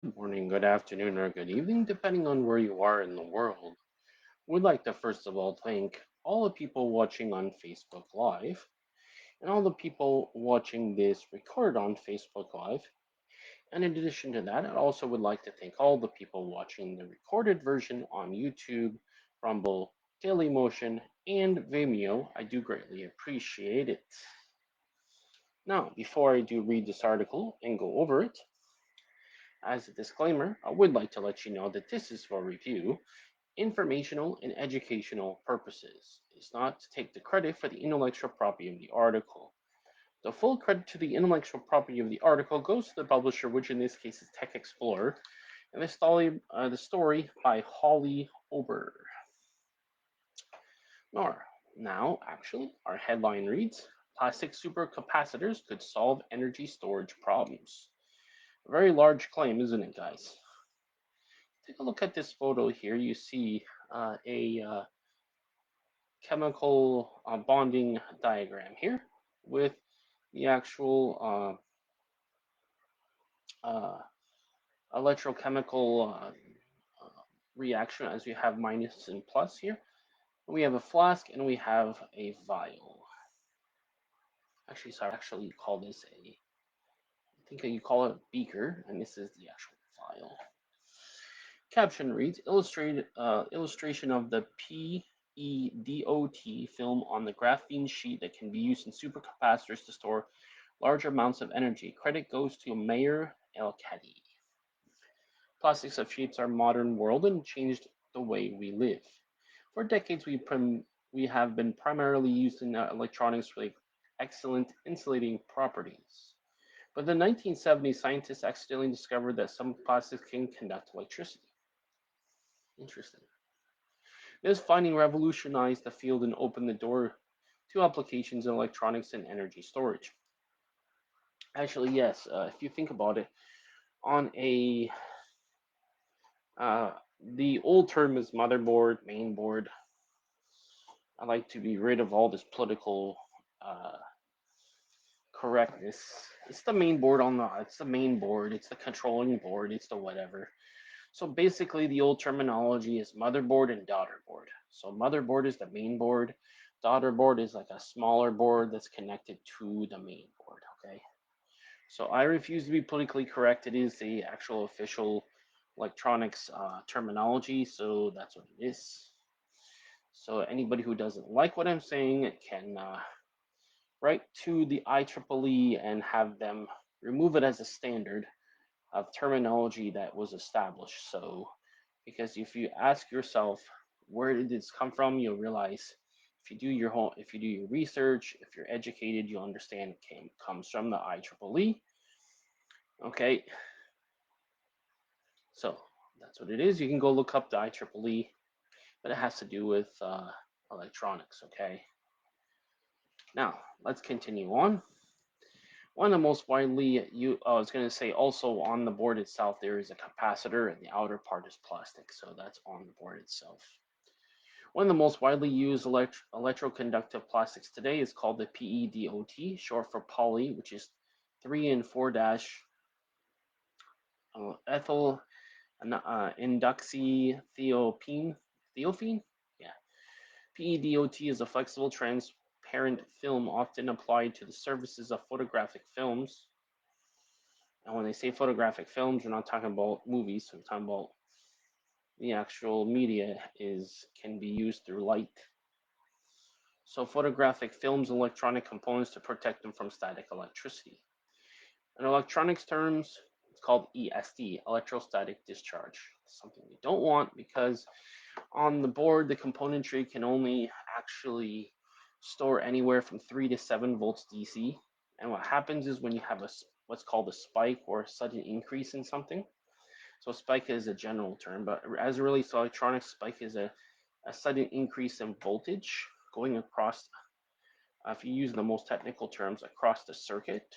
Good morning, good afternoon, or good evening, depending on where you are in the world. We'd like to first of all thank all the people watching on Facebook Live and all the people watching this record on Facebook Live. And in addition to that, I also would like to thank all the people watching the recorded version on YouTube, Rumble, Dailymotion, and Vimeo. I do greatly appreciate it. Now, before I do read this article and go over it, as a disclaimer, I would like to let you know that this is for review, informational and educational purposes. It's not to take the credit for the intellectual property of the article. The full credit to the intellectual property of the article goes to the publisher, which in this case is Tech Explorer, and the story by Holly Ober. Now, our headline reads, Plastic supercapacitors could solve energy storage problems. A very large claim, isn't it, guys? Take a look at this photo here. You see a chemical bonding diagram here with the actual electrochemical reaction as we have minus and plus here. We have a flask and we have a vial. Actually, you call this I think you call it a beaker, and this is the actual vial. Caption reads, illustration of the PEDOT film on the graphene sheet that can be used in supercapacitors to store large amounts of energy. Credit goes to Mayor El-Khadi. Plastics have shaped our modern world and changed the way we live. For decades, we have been primarily used in electronics with excellent insulating properties. But in the 1970s, scientists accidentally discovered that some plastics can conduct electricity. Interesting. This finding revolutionized the field and opened the door to applications in electronics and energy storage. Actually, yes, if you think about it, on a the old term is motherboard, mainboard. I like to be rid of all this political uh, correctness. It's the main board it's the main board, it's the controlling board, it's the whatever. So basically, the old terminology is motherboard and daughter board. So motherboard is the main board. Daughter board is like a smaller board that's connected to the main board. Okay. So I refuse to be politically correct. It is the actual official electronics terminology. So that's what it is. So anybody who doesn't like what I'm saying can write to the IEEE and have them remove it as a standard of terminology that was established. So, because if you ask yourself where did this come from, you'll realize if you do your research, if you're educated, you'll understand comes from the IEEE. Okay, so that's what it is. You can go look up the IEEE, but it has to do with electronics. Okay, now let's continue on. One of the most widely I was going to say also on the board itself, there is a capacitor and the outer part is plastic. So that's on the board itself. One of the most widely used electroconductive plastics today is called the PEDOT, short for poly, which is 3 and 4 dash ethyl induxythiophene. Thiophene? Yeah. PEDOT is a flexible transparent film often applied to the surfaces of photographic films. And when they say photographic films, we're not talking about movies. We're talking about the actual media is can be used through light. So photographic films and electronic components to protect them from static electricity. In electronics terms, it's called ESD, electrostatic discharge. Something we don't want because on the board, the componentry can only actually store anywhere from 3 to 7 volts DC. And what happens is when you have what's called a spike or a sudden increase in something. So spike is a general term, but as it relates to electronics, spike is a sudden increase in voltage going across, if you use the most technical terms, across the circuit.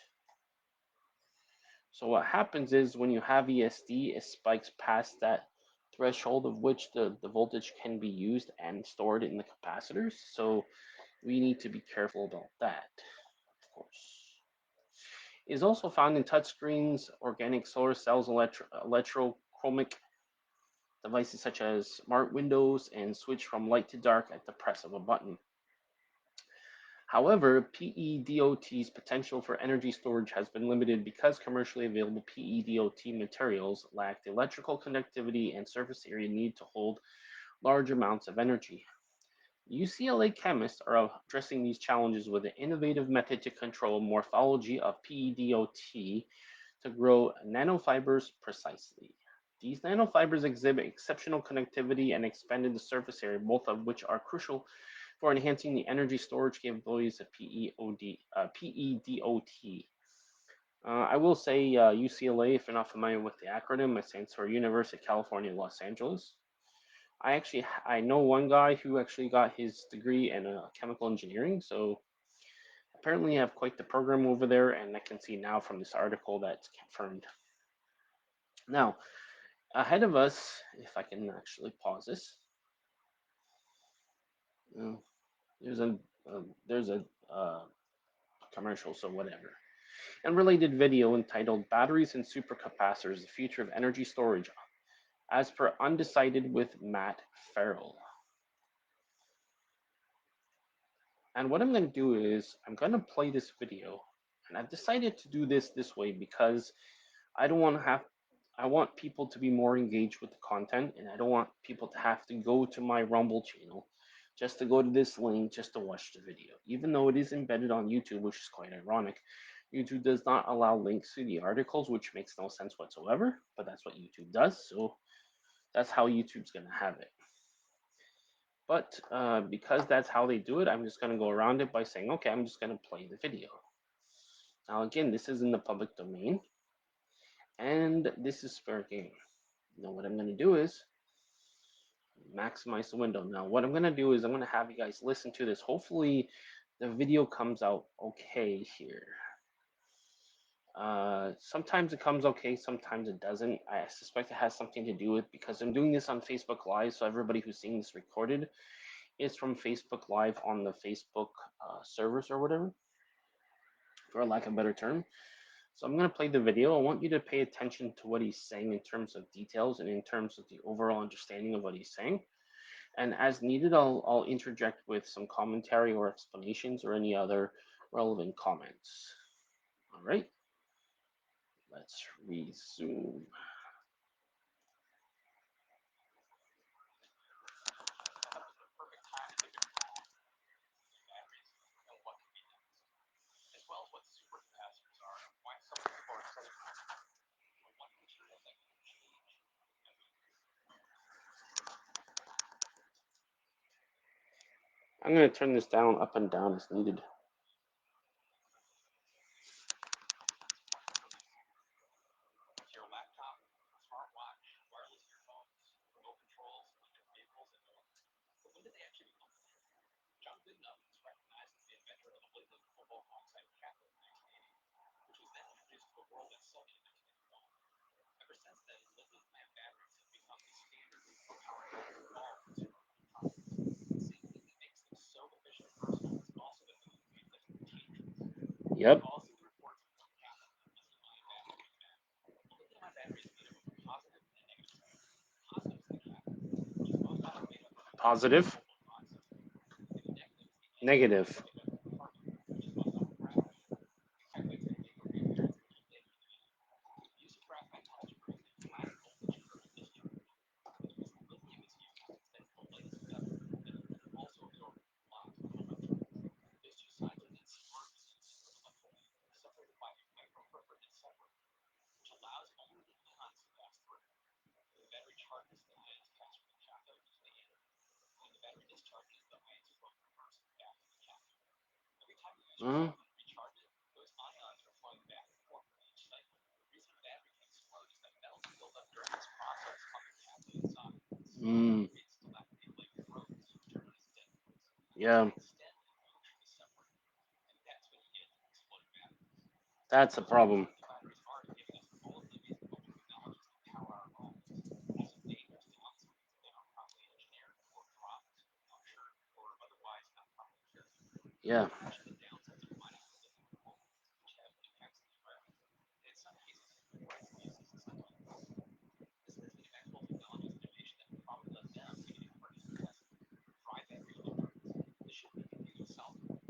So what happens is when you have ESD, it spikes past that threshold of which the voltage can be used and stored in the capacitors. So we need to be careful about that, of course. It is also found in touchscreens, organic solar cells, electrochromic devices such as smart windows, and switch from light to dark at the press of a button. However, PEDOT's potential for energy storage has been limited because commercially available PEDOT materials lack the electrical conductivity and surface area needed to hold large amounts of energy. UCLA chemists are addressing these challenges with an innovative method to control morphology of PEDOT to grow nanofibers precisely. These nanofibers exhibit exceptional conductivity and expanded the surface area, both of which are crucial for enhancing the energy storage capabilities of PEDOT. I will say UCLA, if you're not familiar with the acronym, it stands for University of California, Los Angeles. I know one guy who actually got his degree in chemical engineering, so apparently I have quite the program over there, and I can see now from this article that's confirmed. Now, ahead of us, if I can actually pause this, there's a there's a commercial, so whatever. And related video entitled "Batteries and Supercapacitors: The Future of Energy Storage," as per Undecided with Matt Farrell. And what I'm going to do is I'm going to play this video, and I've decided to do this way because I don't want to have I want people to be more engaged with the content, and I don't want people to have to go to my Rumble channel just to go to this link just to watch the video. Even though it is embedded on YouTube, which is quite ironic, YouTube does not allow links to the articles, which makes no sense whatsoever, but that's what YouTube does, so that's how YouTube's going to have it. But because that's how they do it, I'm just going to go around it by saying, okay, I'm just going to play the video. Now, again, this is in the public domain, and this is fair game. Now, what I'm going to do is maximize the window. Now, what I'm going to do is I'm going to have you guys listen to this. Hopefully, the video comes out okay here. Sometimes it comes okay, sometimes it doesn't. I suspect it has something to do with because I'm doing this on Facebook Live, so everybody who's seeing this recorded is from Facebook Live on the Facebook servers or whatever, for lack of a better term. So I'm going to play the video. I want you to pay attention to what he's saying in terms of details and in terms of the overall understanding of what he's saying. And as needed, I'll interject with some commentary or explanations or any other relevant comments. All right, let's resume. I'm going to turn this down, up and down as needed. Yep. Positive. Negative. Mm. Mm. Yeah, that's a problem. Yeah.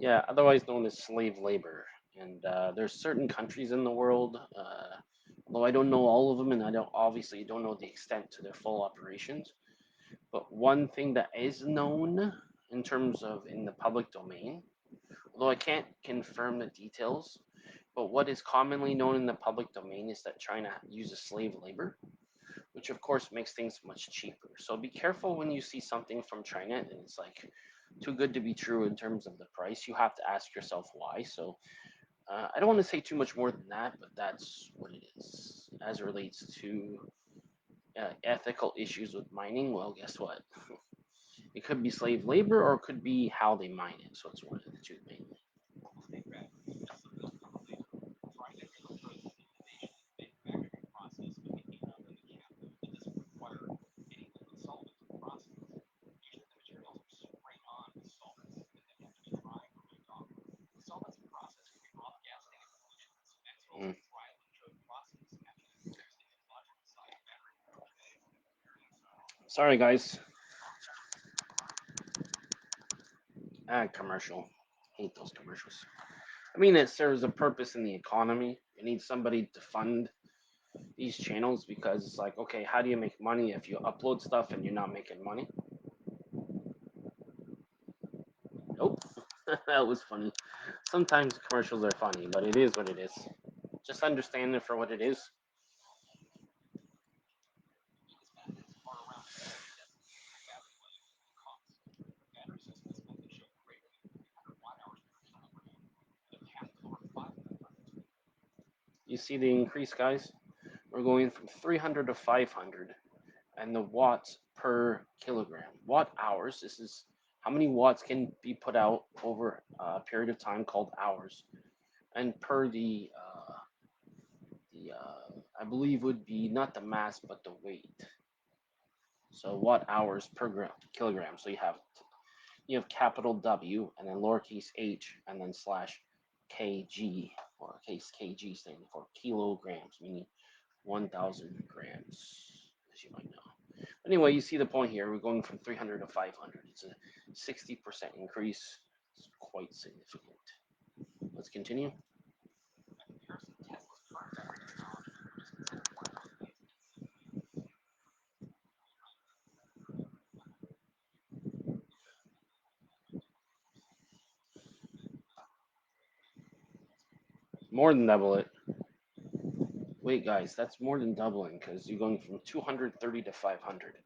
Yeah, otherwise known as slave labor. And there's certain countries in the world, although I don't know all of them, and I don't know the extent to their full operations. But one thing that is known in terms of in the public domain, although I can't confirm the details, but what is commonly known in the public domain is that China uses slave labor, which of course makes things much cheaper. So be careful when you see something from China and it's like too good to be true in terms of the price. You have to ask yourself why. So I don't want to say too much more than that, but that's what it is. As it relates to ethical issues with mining, well, guess what? It could be slave labor or it could be how they mine it. So it's one of the two mainly. Mm. Sorry, guys. Commercial. Hate those commercials. I mean, it serves a purpose in the economy. You need somebody to fund these channels because it's like, okay, how do you make money if you upload stuff and you're not making money? Nope. That was funny. Sometimes commercials are funny, but it is what it is. Just understand it for what it is. You see the increase, guys? We're going from 300 to 500, and the watts per kilogram. Watt hours, this is how many watts can be put out over a period of time called hours. And per I believe would be not the mass, but the weight. So watt hours per kilogram. So you have capital W and then lowercase h and then slash kg, or case kg standing for kilograms, meaning 1,000 grams, as you might know. Anyway, you see the point here. We're going from 300 to 500. It's a 60% increase. It's quite significant. Let's continue. More than double it. Wait, guys, that's more than doubling because you're going from 230 to 500.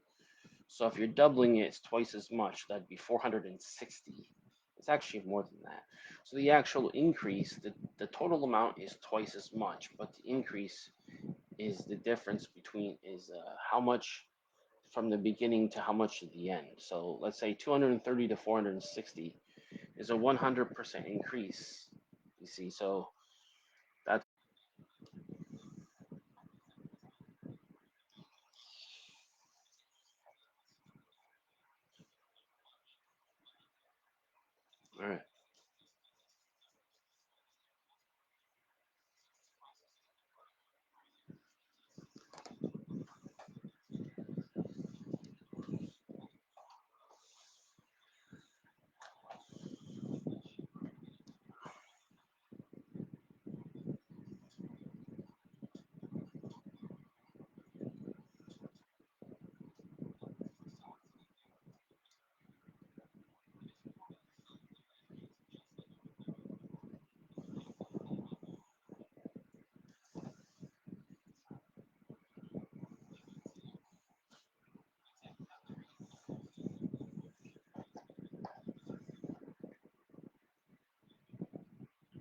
So if you're doubling it, it's twice as much. That'd be 460. It's actually more than that. So the actual increase, the total amount is twice as much, but the increase is the difference between how much from the beginning to how much at the end. So let's say 230 to 460 is a 100% increase. You see, so that's all right.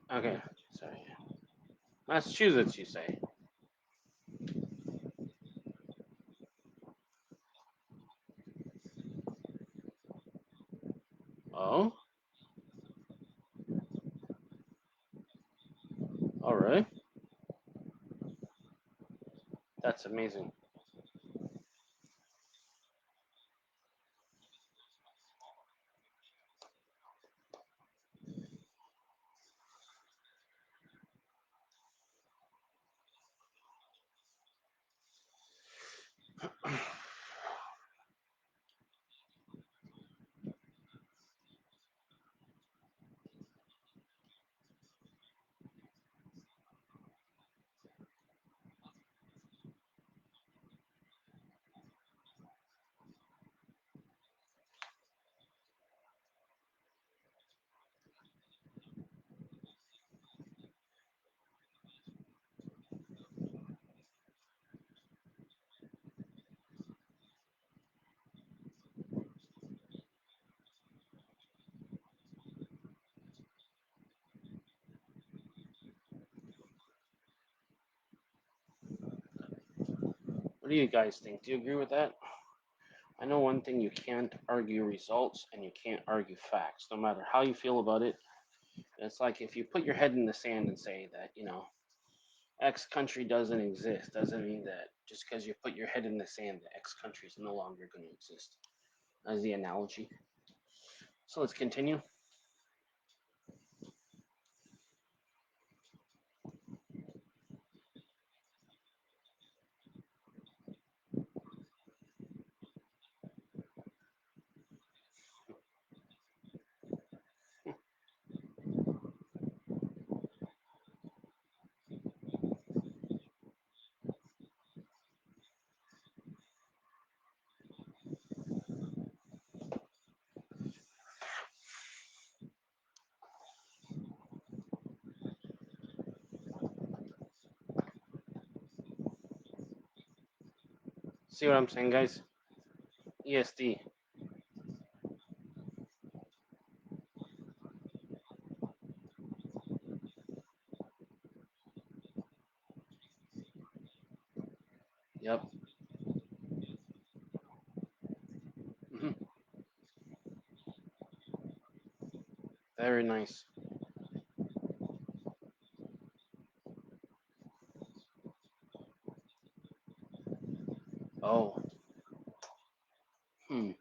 Okay, sorry. Massachusetts, you say? Oh, all right. That's amazing. What do you guys think? Do you agree with that? I know one thing, you can't argue results and you can't argue facts, no matter how you feel about it. It's like if you put your head in the sand and say that, X country doesn't exist, doesn't mean that just because you put your head in the sand, the X country is no longer going to exist. As the analogy. So let's continue. See what I'm saying, guys? ESD. Yep. Hmm. Very nice. Oh. Hmm.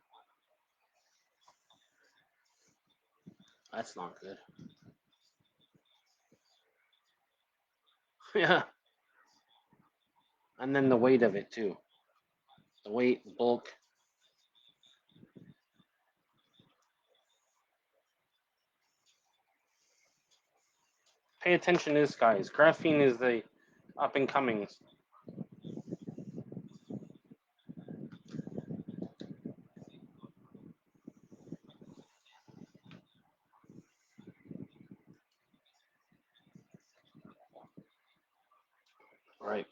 That's not good. Yeah. And then the weight of it too. The weight, the bulk. Pay attention to this, guys. Graphene is the up and comings. Right.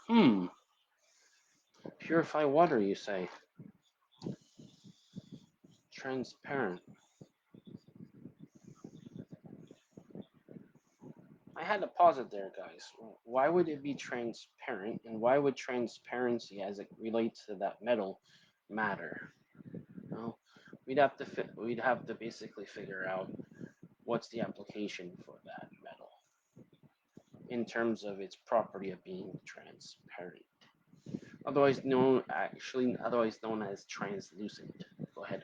Hmm. Purify water, you say? Transparent. I had to pause it there, guys. Why would it be transparent, and why would transparency, as it relates to that metal, matter? Well, we'd have to basically figure out what's the application for that metal in terms of its property of being transparent, otherwise known as translucent. Go ahead.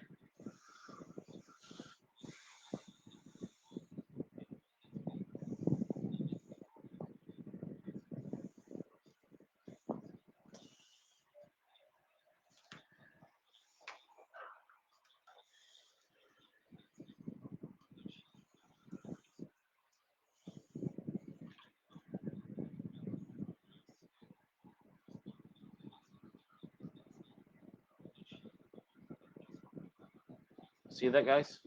See that, guys?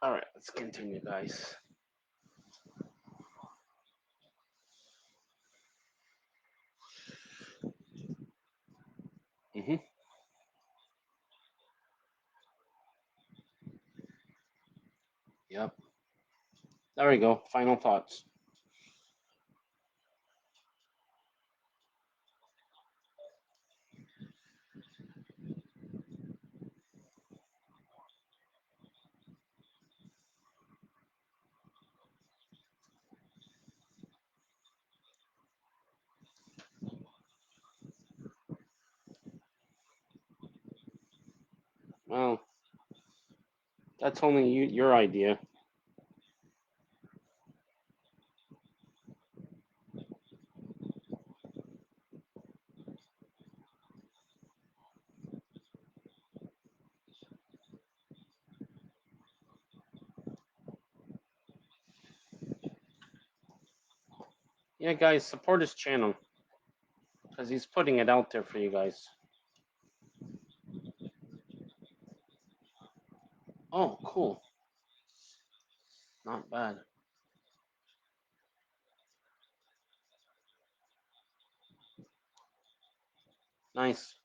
All right, let's continue, guys. Mm-hmm. Yep. There we go. Final thoughts. Well, that's only your idea. Yeah, guys, support his channel because he's putting it out there for you guys. Oh, cool. Not bad. Nice.